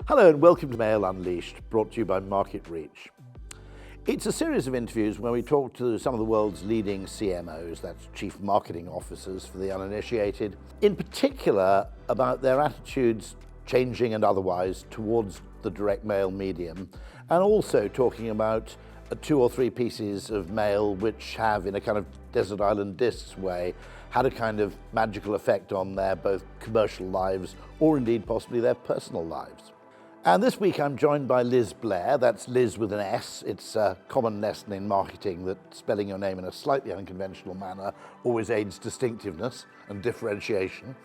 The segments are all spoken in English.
Hello and welcome to Mail Unleashed, brought to you by Market Reach. It's a series of interviews where we talk to some of the world's leading CMOs, that's Chief Marketing Officers for the uninitiated, in particular about their attitudes, changing and otherwise, towards the direct mail medium, and also talking about 2 or 3 pieces of mail which have, in a kind of desert island discs way, had a kind of magical effect on their both commercial lives or indeed possibly their personal lives. And this week I'm joined by Lis Blair, that's Liz with an S. It's a common lesson in marketing that spelling your name in a slightly unconventional manner always aids distinctiveness and differentiation.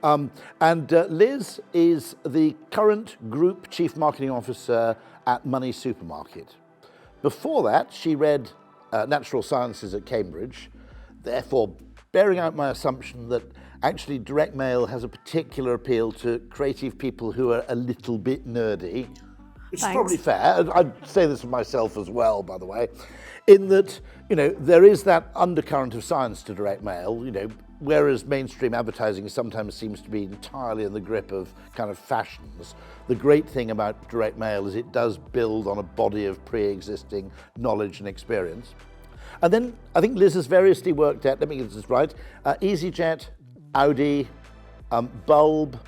Liz is the current Group Chief Marketing Officer at MoneySuperMarket. Before that, she read Natural Sciences at Cambridge, therefore bearing out my assumption that actually direct mail has a particular appeal to creative people who are a little bit nerdy, which is probably fair. I'd say this of myself as well, by the way, in that, there is that undercurrent of science to direct mail, whereas mainstream advertising sometimes seems to be entirely in the grip of kind of fashions. The great thing about direct mail is it does build on a body of pre-existing knowledge and experience. And then I think Liz has variously worked at, let me get this right, EasyJet, Audi, Bulb,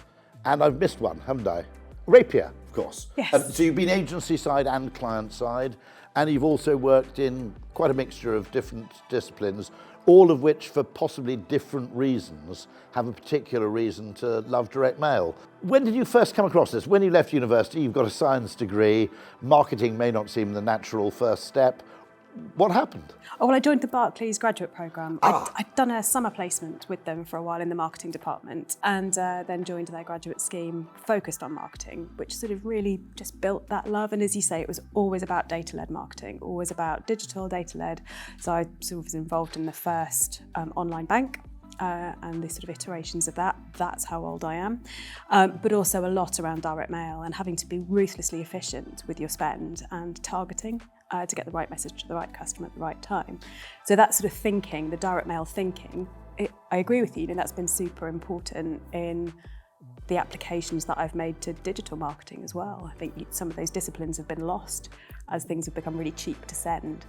and I've missed one, haven't I? Rapier, of course. Yes. So you've been agency side and client side, and you've also worked in quite a mixture of different disciplines, all of which, for possibly different reasons, have a particular reason to love direct mail. When did you first come across this? When you left university, you've got a science degree, marketing may not seem the natural first step. What happened? Oh, well, I joined the Barclays graduate programme. I'd done a summer placement with them for a while in the marketing department, and then joined their graduate scheme focused on marketing, which sort of really just built that love. And as you say, it was always about data-led marketing, always about digital data-led. So I sort of was involved in the first online bank, and the sort of iterations of that. That's how old I am. But also a lot around direct mail and having to be ruthlessly efficient with your spend and targeting to get the right message to the right customer at the right time. So that sort of thinking, the direct mail thinking, I agree with you, that's been super important in the applications that I've made to digital marketing as well. I think some of those disciplines have been lost as things have become really cheap to send.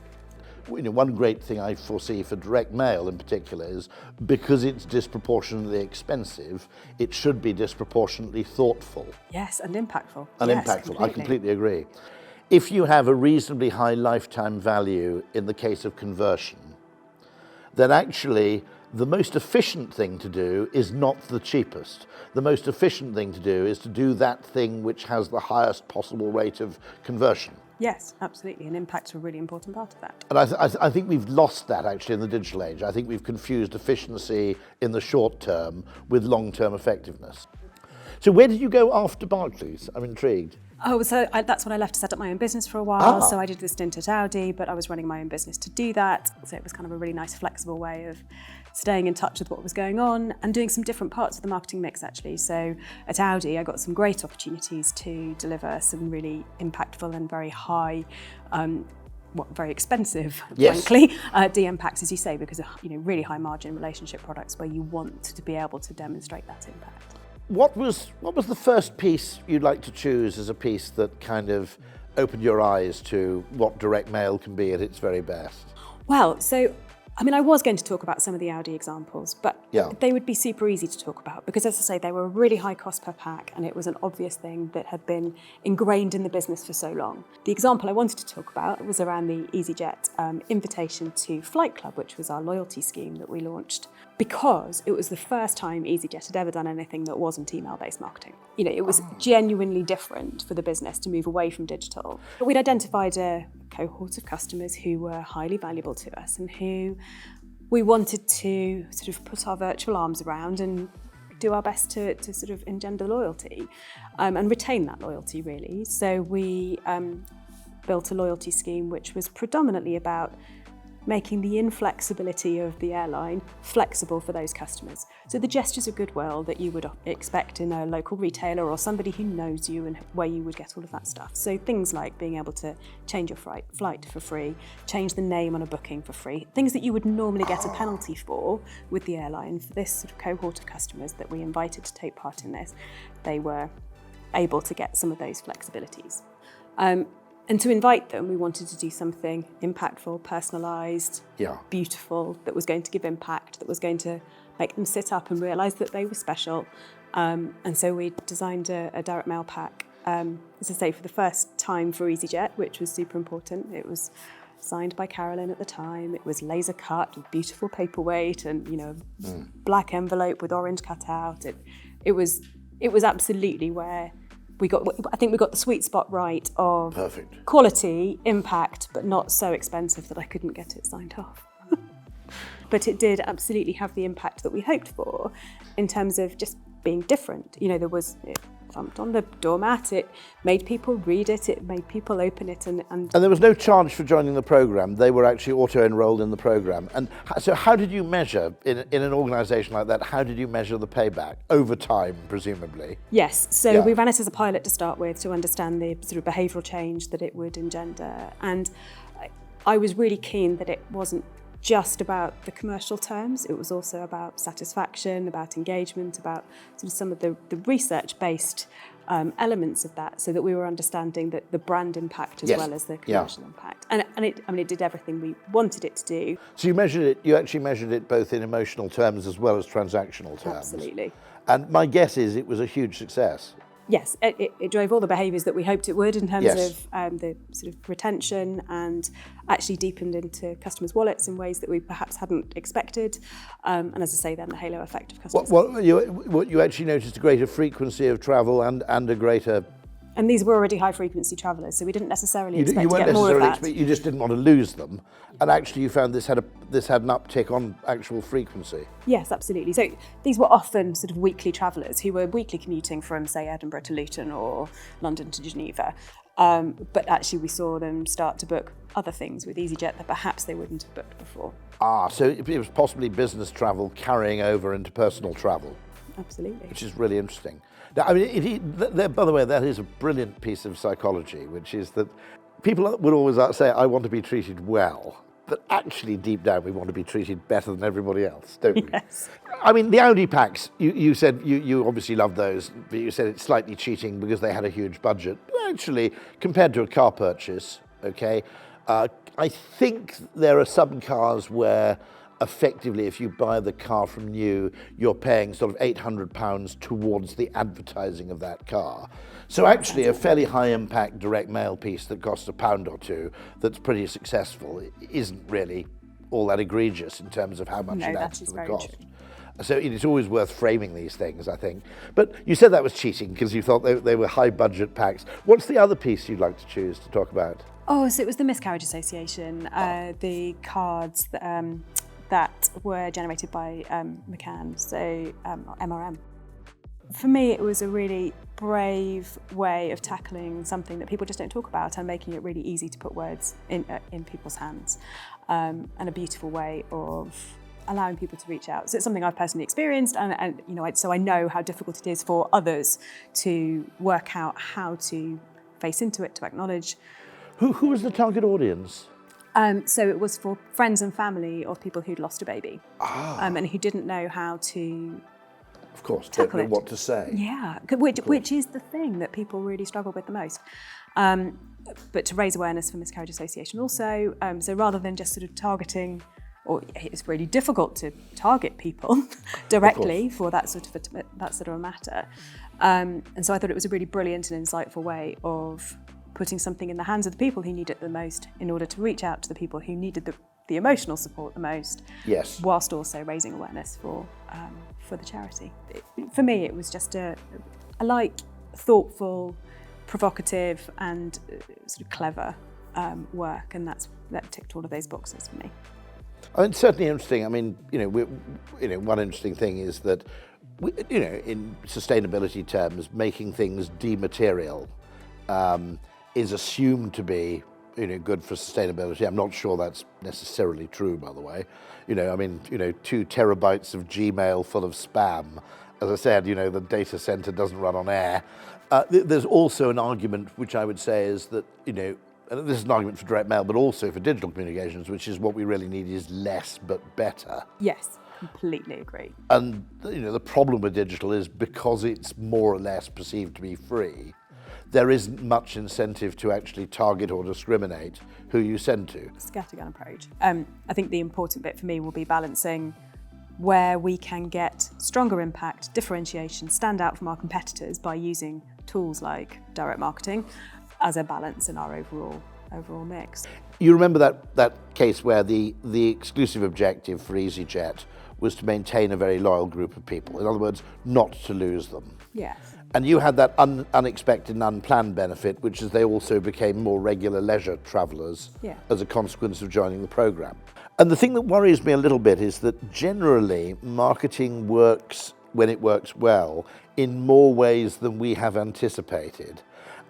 One great thing I foresee for direct mail in particular is because it's disproportionately expensive, it should be disproportionately thoughtful. Yes, and impactful. And yes, impactful, completely. I completely agree. If you have a reasonably high lifetime value in the case of conversion, then actually the most efficient thing to do is not the cheapest. The most efficient thing to do is to do that thing which has the highest possible rate of conversion. Yes, absolutely, and impact's a really important part of that. And I think we've lost that actually in the digital age. I think we've confused efficiency in the short term with long-term effectiveness. So where did you go after Barclays? I'm intrigued. Oh, so that's when I left to set up my own business for a while. So I did the stint at Audi, but I was running my own business to do that. So it was kind of a really nice, flexible way of staying in touch with what was going on and doing some different parts of the marketing mix, actually. So at Audi, I got some great opportunities to deliver some really impactful and very high, very expensive, yes, frankly, DM packs, as you say, because of really high margin relationship products where you want to be able to demonstrate that impact. What was the first piece you'd like to choose as a piece that kind of opened your eyes to what direct mail can be at its very best? Well, so I was going to talk about some of the Audi examples, but they would be super easy to talk about because, as I say, they were a really high cost per pack and it was an obvious thing that had been ingrained in the business for so long. The example I wanted to talk about was around the EasyJet invitation to Flight Club, which was our loyalty scheme that we launched because it was the first time EasyJet had ever done anything that wasn't email-based marketing. It was genuinely different for the business to move away from digital. But we'd identified a cohort of customers who were highly valuable to us and who we wanted to sort of put our virtual arms around and do our best to sort of engender loyalty and retain that loyalty, really. So we built a loyalty scheme which was predominantly about making the inflexibility of the airline flexible for those customers. So the gestures of goodwill that you would expect in a local retailer or somebody who knows you and where you would get all of that stuff. So things like being able to change your flight for free, change the name on a booking for free, things that you would normally get a penalty for with the airline. For this sort of cohort of customers that we invited to take part in this, they were able to get some of those flexibilities. And to invite them, we wanted to do something impactful, personalised, beautiful, that was going to give impact, that was going to make them sit up and realise that they were special. And so we designed a direct mail pack, as I say, for the first time for EasyJet, which was super important. It was signed by Carolyn at the time. It was laser cut with beautiful paperweight and, black envelope with orange cut out. It was absolutely where I think we got the sweet spot right of perfect quality, impact, but not so expensive that I couldn't get it signed off. But it did absolutely have the impact that we hoped for in terms of just being different. It thumped on the doormat, it made people read it, it made people open it. And there was no charge for joining the programme. They were actually auto-enrolled in the programme. And so how did you measure, in an organisation like that, how did you measure the payback? Over time, presumably? Yes, so we ran it as a pilot to start with to understand the sort of behavioural change that it would engender. And I was really keen that it wasn't just about the commercial terms, it was also about satisfaction, about engagement, about sort of some of the research-based elements of that, so that we were understanding that the brand impact as well as the commercial impact. And it did everything we wanted it to do. So you actually measured it both in emotional terms as well as transactional terms. Absolutely. And my guess is it was a huge success. Yes, it drove all the behaviours that we hoped it would in terms of the sort of retention, and actually deepened into customers' wallets in ways that we perhaps hadn't expected. And as I say, then the halo effect of customers. What you actually noticed a greater frequency of travel and a greater... And these were already high-frequency travellers, so we didn't necessarily expect to get more of that. You just didn't want to lose them, and actually you found this had an uptick on actual frequency. Yes, absolutely. So these were often sort of weekly travellers who were weekly commuting from, say, Edinburgh to Luton or London to Geneva. But actually we saw them start to book other things with EasyJet that perhaps they wouldn't have booked before. So it was possibly business travel carrying over into personal travel. Absolutely. Which is really interesting. Now, I mean, by the way, that is a brilliant piece of psychology, which is that people would always say, I want to be treated well. But actually, deep down, we want to be treated better than everybody else, don't we? Yes. I mean, the Audi packs, you said you obviously love those, but you said it's slightly cheating because they had a huge budget. Actually, compared to a car purchase, okay, I think there are some cars where effectively, if you buy the car from new, you're paying sort of £800 towards the advertising of that car. So actually a fairly high impact direct mail piece that costs £1 or two that's pretty successful isn't really all that egregious in terms of how much it adds to the cost. So it's always worth framing these things, I think. But you said that was cheating because you thought they were high budget packs. What's the other piece you'd like to choose to talk about? Oh, so it was the Miscarriage Association, the cards that were generated by McCann, so MRM. For me, it was a really brave way of tackling something that people just don't talk about and making it really easy to put words in people's hands, and a beautiful way of allowing people to reach out. So it's something I've personally experienced, and so I know how difficult it is for others to work out how to face into it, to acknowledge. Who was the target audience? So it was for friends and family of people who'd lost a baby, and who didn't know how to, of course, don't know what to say. Yeah, which is the thing that people really struggle with the most. But to raise awareness for Miscarriage Association also, so rather than just sort of targeting, or it's really difficult to target people directly for that sort of a matter. And so I thought it was a really brilliant and insightful way of putting something in the hands of the people who need it the most in order to reach out to the people who needed the emotional support the most, whilst also raising awareness for the charity. For me, it was just a thoughtful, provocative and sort of clever work, and that ticked all of those boxes for me. I mean, it's certainly interesting. I mean, one interesting thing is that, in sustainability terms, making things dematerial is assumed to be, good for sustainability. I'm not sure that's necessarily true, by the way. 2 terabytes of Gmail full of spam. As I said, the data center doesn't run on air. There's also an argument, which I would say is that, and this is an argument for direct mail, but also for digital communications, which is what we really need is less but better. Yes. Completely agree. And the problem with digital is because it's more or less perceived to be free, there isn't much incentive to actually target or discriminate who you send to. Scattergun approach. I think the important bit for me will be balancing where we can get stronger impact, differentiation, stand out from our competitors by using tools like direct marketing as a balance in our overall mix. You remember that case where the exclusive objective for EasyJet was to maintain a very loyal group of people. In other words, not to lose them. Yes. And you had that unexpected and unplanned benefit, which is they also became more regular leisure travellers as a consequence of joining the programme. And the thing that worries me a little bit is that generally marketing works, when it works well, in more ways than we have anticipated.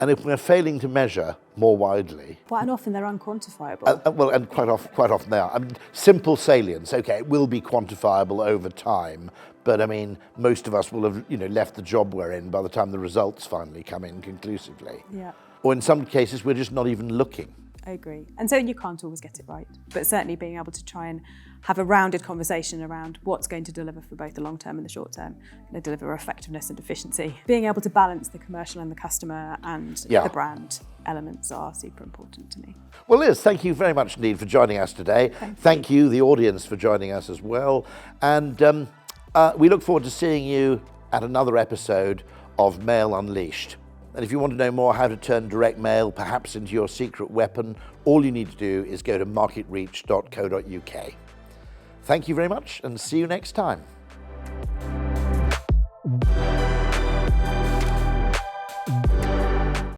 And if we're failing to measure more widely... Well, and often they're unquantifiable. And quite often they are. I mean, simple salience, okay, it will be quantifiable over time, but I mean, most of us will have, left the job we're in by the time the results finally come in conclusively. Yeah. Or in some cases, we're just not even looking. I agree. And so you can't always get it right, but certainly being able to try and have a rounded conversation around what's going to deliver for both the long term and the short term, deliver effectiveness and efficiency. Being able to balance the commercial and the customer and the brand elements are super important to me. Well, Liz, thank you very much indeed for joining us today. Thank you, the audience, for joining us as well. And we look forward to seeing you at another episode of Mail Unleashed. And if you want to know more how to turn direct mail perhaps into your secret weapon, all you need to do is go to marketreach.co.uk. Thank you very much and see you next time.